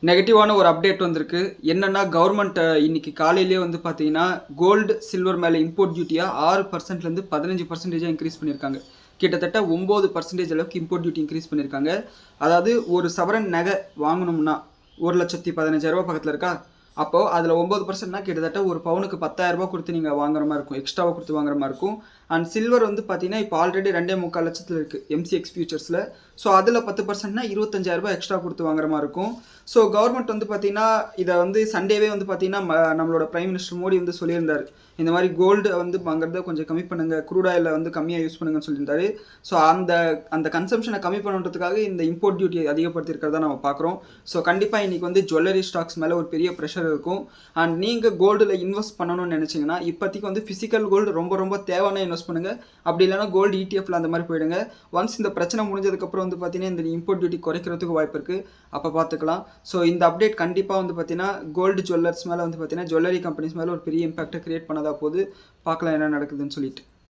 நெகட்டிவான ஒரு அப்டேட் வந்திருக்கு. என்னன்னா கவர்மெண்ட் இன்னைக்கு காலையிலேயே வந்து பார்த்தீங்கன்னா, கோல்டு, சில்வர் மேல இம்போர்ட் டியூட்டியா 6%லேருந்து 15% இன்கிரீஸ் பண்ணியிருக்காங்க. கிட்டத்தட்ட 9% அளவுக்கு இம்போர்ட் டியூட்டி இன்கிரீஸ் பண்ணியிருக்காங்க. அதாவது ஒரு சவரன் நகை வாங்கணும்னா, ரூ. 1,15,000 பக்கத்துல இருக்கா? அப்போ அதில 9%னா கிட்டத்தட்ட ஒரு பவுனுக்கு ரூ. 10,000 குடுத்து நீங்க வாங்குற மாரி இருக்கும். எக்ஸ்ட்ராவா குடுத்து வாங்குற மாரி இருக்கும். அண்ட் சில்வர் வந்து பார்த்தீங்கன்னா, இப்போ ஆல்ரெடி 2,45 லட்சத்துல இருக்கு. எம்சிஎக்ஸ் ஃபியூச்சர்ஸ்ல. ஸோ அதில 10%னா ரூ. 25,000 எக்ஸ்ட்ரா குடுத்து வாங்குற மாரி இருக்கும். ஸோ கவர்மெண்ட் வந்து பார்த்தீங்கன்னா, இத வந்து சண்டேவே வந்து பார்த்தீங்கன்னா, நம்மளோட பிரைம் மினிஸ்டர் மோடி வந்து சொல்லியிருந்தாரு. இந்த மாரி கோல்டு வந்து வாங்குறத கொஞ்சம் கம்மி பண்ணுங்க. க்ரூட் ஆயில வந்து கம்மியா யூஸ் பண்ணுங்கன்னு சொல்லியிருந்தாரு. ஸோ அந்த அந்த கன்சம்ப்ஷன கம்மி பண்ணணுன்றதுக்காக இந்த இம்போர்ட் டியூட்டிய அதிகப்படுத்தியிருக்கிறத நம்ம பார்க்குறோம். ஸோ கண்டிப்பா இன்னைக்கு வந்து ஜுவல்லரி ஸ்டாக்ஸ் மேல ஒரு பெரிய பிரஷர் இருக்கும். அண்ட் நீங்க கோல்டுல இன்வெஸ்ட் பண்ணணும்னு நினைச்சீங்கன்னா, இப்போதைக்கு வந்து பிசிக்கல் கோல்டு ரொம்ப ரொம்ப தேவைன்னா இன்வெஸ்ட் பண்ணுங்க. அப்படி இல்லைனா கோல்டு இடிஎஃப்ல அந்த மாதிரி போயிடுங்க. ஒன்ஸ் இந்த பிரச்சனை முடிஞ்சதுக்கப்புறம் வந்து பார்த்தீங்கன்னா, இந்த இம்போர்ட் டியூட்டி குறைக்கிறதுக்கு வாய்ப்பு இருக்கு. அப்போ பார்த்துக்கலாம். ஸோ இந்த அப்டேட் கண்டிப்பாக வந்து பார்த்தீங்கன்னா, கோல்டு ஜுவல்லர்ஸ் மேலே வந்து பார்த்தீங்கன்னா, ஜுவல்லரி கம்பெனிஸ் மேலே ஒரு பெரிய இம்பாக்டை கிரியேட் பண்ணதா போகுது. பார்க்கலாம் என்ன நடக்குதுன்னு சொல்லிட்டு.